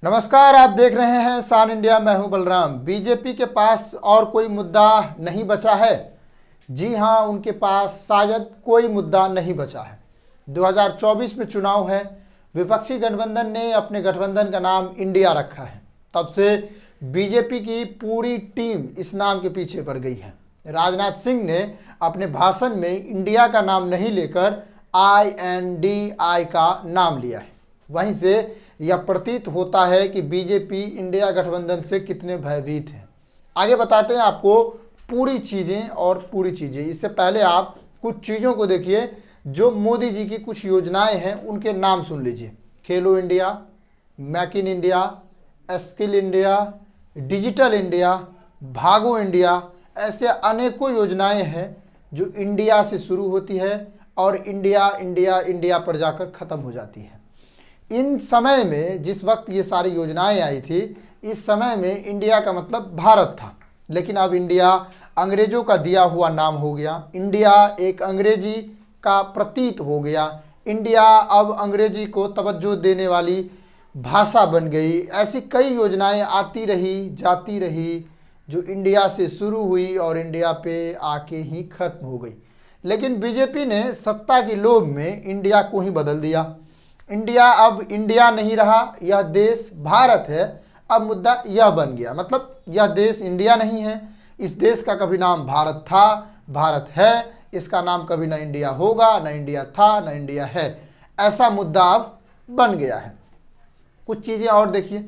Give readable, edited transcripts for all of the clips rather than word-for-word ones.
नमस्कार, आप देख रहे हैं सान इंडिया। मैं हूं बलराम। बीजेपी के पास और कोई मुद्दा नहीं बचा है। जी हां, उनके पास शायद कोई मुद्दा नहीं बचा है। 2024 में चुनाव है। विपक्षी गठबंधन ने अपने गठबंधन का नाम इंडिया रखा है। तब से बीजेपी की पूरी टीम इस नाम के पीछे पड़ गई है। राजनाथ सिंह ने अपने भाषण में इंडिया का नाम नहीं लेकर INDI का नाम लिया है। वहीं से यह प्रतीत होता है कि बीजेपी इंडिया गठबंधन से कितने भयभीत हैं। आगे बताते हैं आपको पूरी चीज़ें। इससे पहले आप कुछ चीज़ों को देखिए जो मोदी जी की कुछ योजनाएं हैं, उनके नाम सुन लीजिए। खेलो India, make in India, skill India, digital India, भागो इंडिया, ऐसे अनेकों योजनाएं हैं जो इंडिया से शुरू होती है और इंडिया इंडिया इंडिया पर जाकर ख़त्म हो जाती है। इन समय में जिस वक्त ये सारी योजनाएं आई थी, इस समय में इंडिया का मतलब भारत था। लेकिन अब इंडिया अंग्रेज़ों का दिया हुआ नाम हो गया। इंडिया एक अंग्रेजी का प्रतीत हो गया। इंडिया अब अंग्रेजी को तवज्जो देने वाली भाषा बन गई। ऐसी कई योजनाएं आती रही जाती रही जो इंडिया से शुरू हुई और इंडिया पे आके ही ख़त्म हो गई। लेकिन बीजेपी ने सत्ता की लोभ में इंडिया को ही बदल दिया। इंडिया अब इंडिया नहीं रहा, यह देश भारत है। अब मुद्दा यह बन गया, मतलब यह देश इंडिया नहीं है। इस देश का कभी नाम भारत था, भारत है। इसका नाम कभी न इंडिया होगा, न इंडिया था, न इंडिया है। ऐसा मुद्दा अब बन गया है। कुछ चीज़ें और देखिए।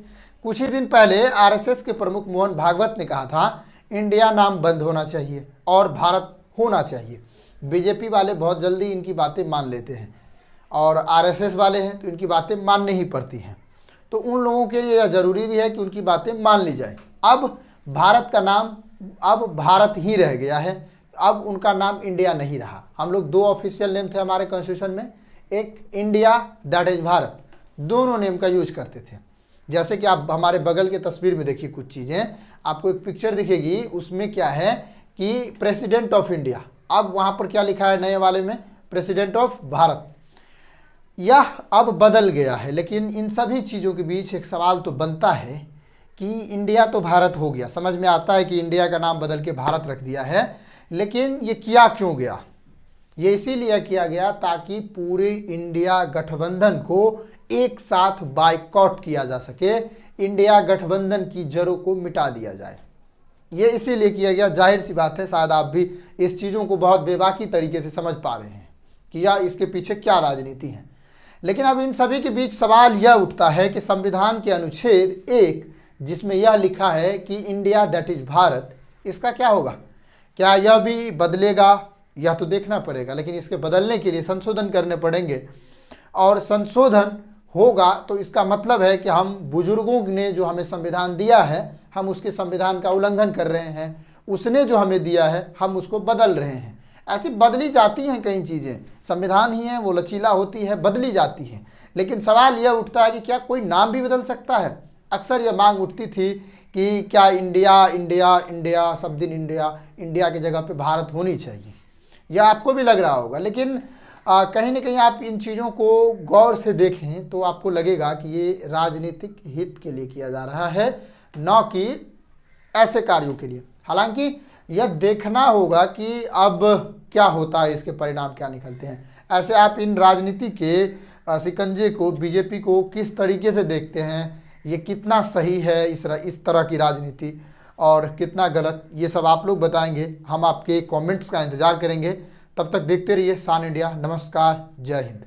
कुछ ही दिन पहले RSS के प्रमुख मोहन भागवत ने कहा था इंडिया नाम बंद होना चाहिए और भारत होना चाहिए। बीजेपी वाले बहुत जल्दी इनकी बातें मान लेते हैं और RSS वाले हैं तो इनकी बातें माननी ही पड़ती हैं। तो उन लोगों के लिए यह ज़रूरी भी है कि उनकी बातें मान ली जाए। अब भारत का नाम अब भारत ही रह गया है। अब उनका नाम इंडिया नहीं रहा। हम लोग दो ऑफिशियल नेम थे हमारे कॉन्स्टिट्यूशन में, एक इंडिया दैट इज़ भारत, दोनों नेम का यूज करते थे। जैसे कि आप हमारे बगल के तस्वीर में देखिए कुछ चीज़ें, आपको एक पिक्चर दिखेगी, उसमें क्या है कि प्रेसिडेंट ऑफ इंडिया। अब वहाँ पर क्या लिखा है नए वाले में, प्रेसिडेंट ऑफ भारत। यह अब बदल गया है। लेकिन इन सभी चीज़ों के बीच एक सवाल तो बनता है कि इंडिया तो भारत हो गया, समझ में आता है कि इंडिया का नाम बदल के भारत रख दिया है, लेकिन ये किया क्यों गया? ये इसीलिए किया गया ताकि पूरे इंडिया गठबंधन को एक साथ बाइकआउट किया जा सके, इंडिया गठबंधन की जड़ों को मिटा दिया जाए। ये इसीलिए किया गया। जाहिर सी बात है, शायद आप भी इस चीज़ों को बहुत बेबाकी तरीके से समझ पा रहे हैं कि यह इसके पीछे क्या राजनीति है। लेकिन अब इन सभी के बीच सवाल यह उठता है कि संविधान के अनुच्छेद 1 जिसमें यह लिखा है कि इंडिया दैट इज भारत, इसका क्या होगा? क्या यह भी बदलेगा? यह तो देखना पड़ेगा। लेकिन इसके बदलने के लिए संशोधन करने पड़ेंगे और संशोधन होगा तो इसका मतलब है कि हम बुजुर्गों ने जो हमें संविधान दिया है, हम उसके संविधान का उल्लंघन कर रहे हैं। उसने जो हमें दिया है हम उसको बदल रहे हैं। ऐसी बदली जाती हैं कई चीज़ें, संविधान ही है, वो लचीला होती है, बदली जाती है। लेकिन सवाल यह उठता है कि क्या कोई नाम भी बदल सकता है? अक्सर यह मांग उठती थी कि क्या इंडिया इंडिया इंडिया सब दिन इंडिया, इंडिया की जगह पे भारत होनी चाहिए। यह आपको भी लग रहा होगा। लेकिन कहीं ना कहीं आप इन चीज़ों को गौर से देखें तो आपको लगेगा कि ये राजनीतिक हित के लिए किया जा रहा है, न कि ऐसे कार्यों के लिए। हालांकि यह देखना होगा कि अब क्या होता है, इसके परिणाम क्या निकलते हैं। ऐसे आप इन राजनीति के शिकंजे को, बीजेपी को किस तरीके से देखते हैं? ये कितना सही है इस तरह की राजनीति और कितना गलत, ये सब आप लोग बताएंगे। हम आपके कमेंट्स का इंतज़ार करेंगे। तब तक देखते रहिए सान इंडिया। नमस्कार, जय हिंद।